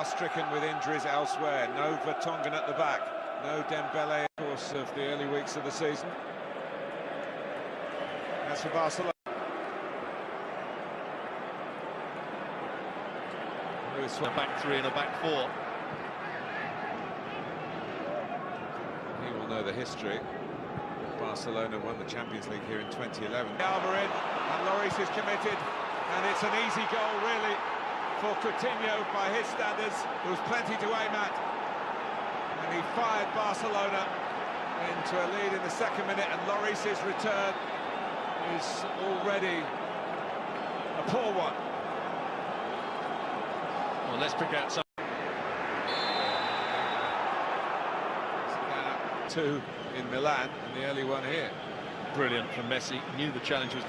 stricken with injuries elsewhere. No Vertonghen at the back. No Dembele, of course, of the early weeks of the season. That's for Barcelona. A back three and a back four. He will know the history. Barcelona won the Champions League here in 2011. Alba in, and Lloris is committed, and it's an easy goal, really, for Coutinho by his standards. There was plenty to aim at, and he fired Barcelona into a lead in the second minute, and Lloris's return is already a poor one. Well, let's pick out some. Two in Milan, and the early one here. Brilliant from Messi. Knew the challenge was.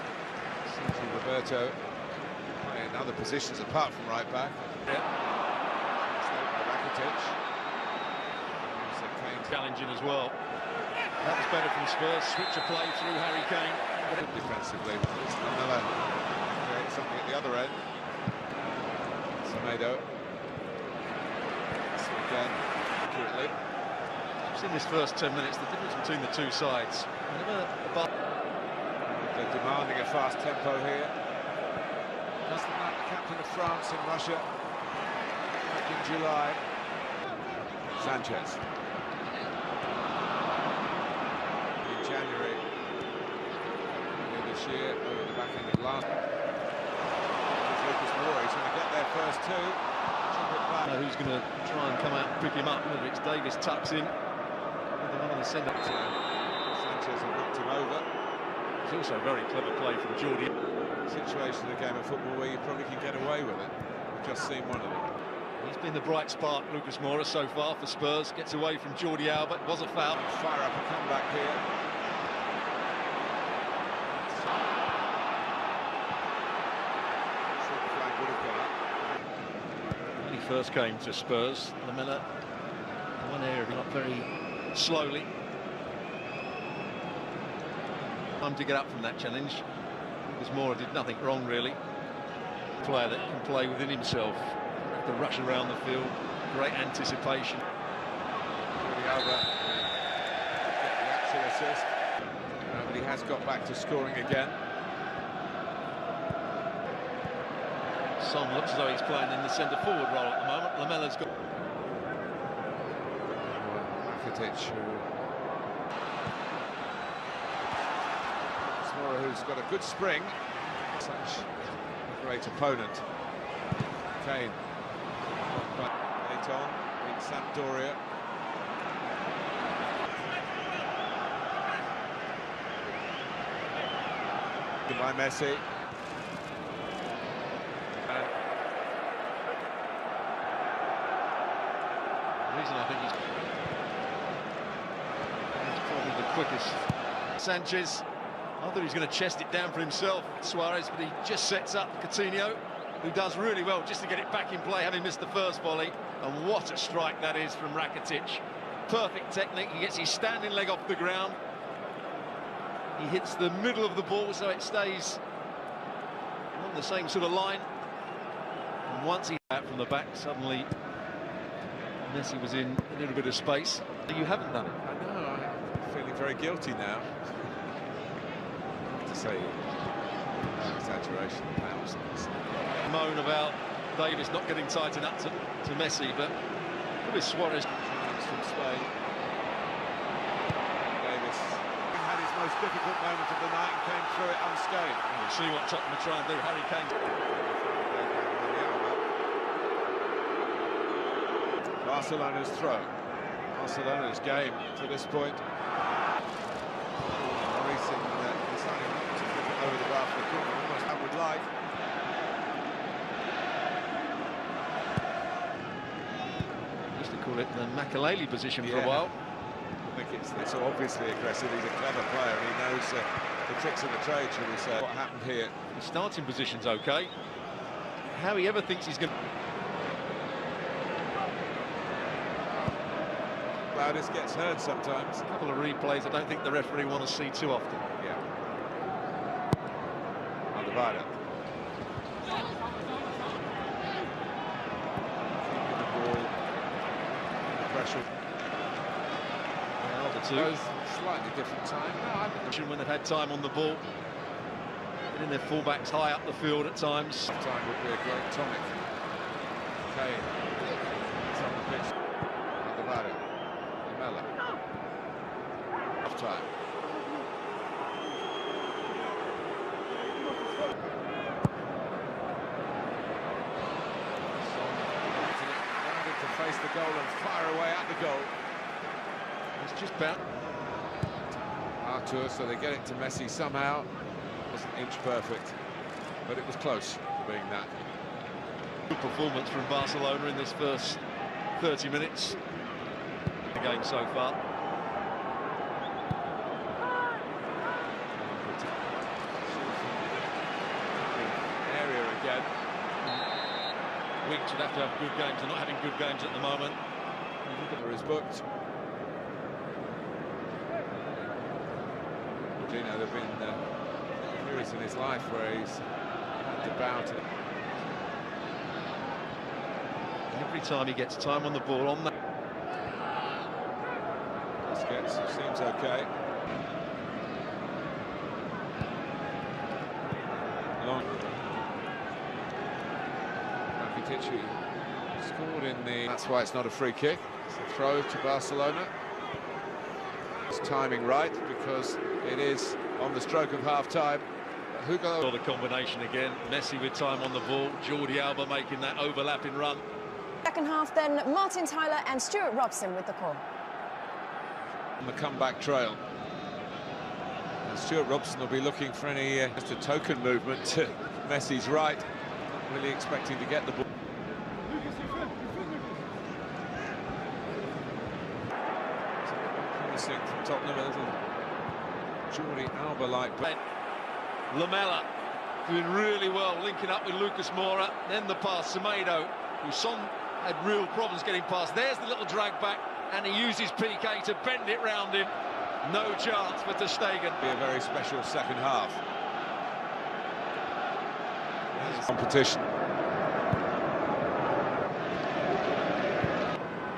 Sergio Roberto playing other positions apart from right back. Yeah. Rakitic. Challenging as well. That was better from Spurs. Switch of play through Harry Kane. Defensively, it's Miller creates something at the other end. Semedo. Again, accurately. In this first 10 minutes, the difference between the two sides. They're demanding a fast tempo here. Doesn't like the captain of France in Russia back in July. Sanchez. In January this year, over the back end of last. Lucas Moura, he's going to get their first two. Who's going to try and come out and pick him up? Whether it's Davis tucks in. Send up to Sanchez and knocked him over. It's also a very clever play from Jordi. Situation in a game of football where you probably can get away with it. We've just seen one of them. He's been the bright spark, Lucas Moura, so far for Spurs. Gets away from Jordi Alba. It was a foul. Fire up a comeback here. Short flag would have gone up. When he first came to Spurs, Lamela, one area not very slowly. Time to get up from that challenge. Lucas Moura did nothing wrong, really. A player that can play within himself. Have to rush around the field. Great anticipation. The other get the actual assist. But he has got back to scoring again. Son looks as though he's playing in the centre-forward role at the moment. Lamela's got. Who's got a good spring. Such a great opponent. Kane. Late on in Sampdoria. By Messi. The reason I think he's probably the quickest. Sanchez, I thought he was going to chest it down for himself, Suarez, but he just sets up Coutinho, who does really well just to get it back in play, having missed the first volley. And what a strike that is from Rakitic. Perfect technique. He gets his standing leg off the ground. He hits the middle of the ball, so it stays on the same sort of line. And once he's out from the back, suddenly Messi was in a little bit of space. You haven't done it. I know, I'm feeling very guilty now. To say exaggeration, perhaps. Moan about Davis not getting tight enough to Messi, but with Suarez from Spain. Davis had his most difficult moment of the night and came through it unscathed. We'll see what Tottenham are trying to do. Harry Kane. Barcelona's throw. Barcelona's game to this point. Over the bar for the corner, almost I would like. Used to call it the Makelele position for a while. I think it's obviously aggressive. He's a clever player and he knows the tricks of the trade, shall we say. What happened here? The starting position's okay. How he ever thinks he's going to... Loudest gets heard sometimes. A couple of replays I don't think the referee want to see too often. Yeah. Keeping the ball pressure. Well, the two. Both slightly different time. No, I think When they've had time on the ball. Getting their fullbacks high up the field at times. time would be a great tonic. Kane. It's on the pitch. Alvaro. Lamela. Off time. To face the goal and fire away at the goal. It's just about Artur, so they get it to Messi somehow. Wasn't inch perfect, but it was close to being that. good performance from Barcelona in this first 30 minutes. The game so far. Area again. Winks would have to have good games. They're not having good games at the moment. Is booked. You know, there have been periods in his life where he's had to bow to. Every time he gets time on the ball on that. Busquets seems okay. Long. Rakitic scored in the. That's why it's not a free kick. It's a throw to Barcelona. It's timing right because it is on the stroke of half-time. Hugo. Saw the combination again. Messi with time on the ball. Jordi Alba making that overlapping run. Second half then, Martin Tyler and Stuart Robson with the call. On the comeback trail. And Stuart Robson will be looking for any just a token movement to Messi's right. Really expecting to get the ball. Promising from Tottenham, a little Jordi Alba-like play. Lamela doing really well, linking up with Lucas Moura. Then the pass, Semedo, who Son had real problems getting past. There's the little drag back, and he uses PK to bend it round him. No chance for ter Stegen. Be a very special second half. Competition.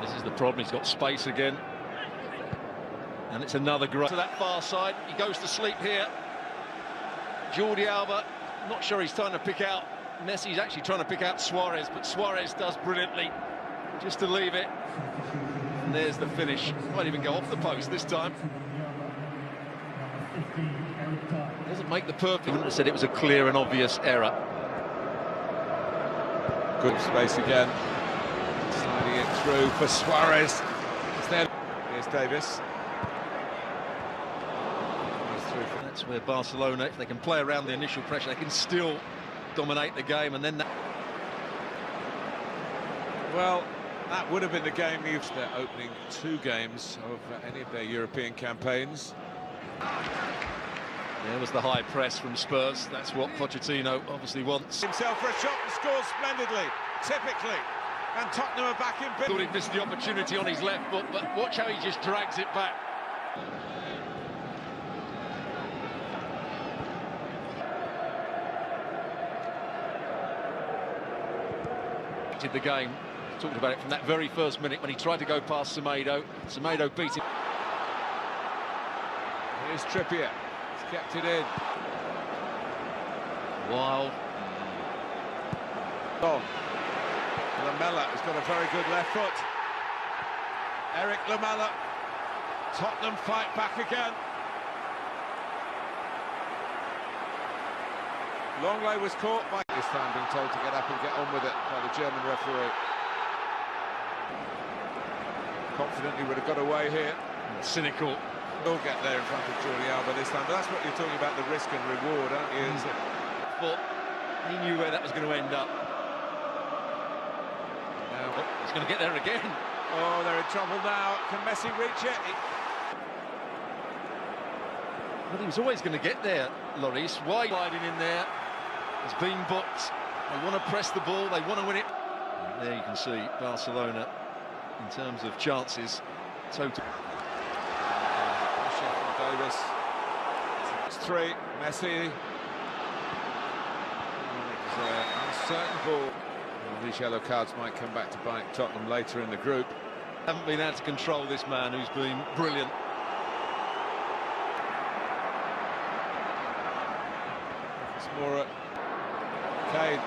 This is the problem, he's got space again. And it's another great to that far side. He goes to sleep here. Jordi Alba, not sure he's trying to pick out. Messi's actually trying to pick out Suarez, but Suarez does brilliantly just to leave it. And there's the finish. Might even go off the post this time. Doesn't make the perfect. I wouldn't have said it was a clear and obvious error. Good space again. Sliding it through for Suarez. Here's Davis. That's where Barcelona, if they can play around the initial pressure, they can still dominate the game, and then that. Well, that would have been the game used their opening 2 games of any of their European campaigns. There was the high press from Spurs. That's what Pochettino obviously wants. Himself for a shot and scores splendidly, typically. And Tottenham are back in. Thought he missed the opportunity on his left foot, but watch how he just drags it back. The game, talked about it from that very first minute when he tried to go past Semedo. Semedo beat him. Here's Trippier. He's kept it in. Wild. On. Lamela has got a very good left foot. Eric Lamela. Tottenham fight back again. Longley was caught by this time being told to get up and get on with it by the German referee. Confidently would have got away here. Cynical. He'll get there in front of Jordi Alba this time, but that's what you're talking about, the risk and reward, aren't you? But he knew where that was going to end up. Now, he's going to get there again. Oh, they're in trouble now. Can Messi reach it? But he was always going to get there, Lloris. Wide sliding in there. Has been booked. They want to press the ball, they want to win it. And there you can see Barcelona, in terms of chances, total. Pressure from Davis. It's 3. Messi. It's an uncertain ball. Well, these yellow cards might come back to bite Tottenham later in the group. Haven't been able to control this man who's been brilliant. It's more Kane.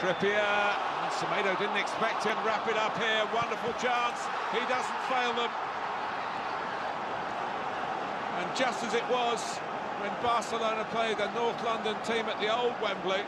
Trippier. Semedo didn't expect him. Wrap it up here. Wonderful chance. He doesn't fail them. And just as it was when Barcelona played the North London team at the old Wembley.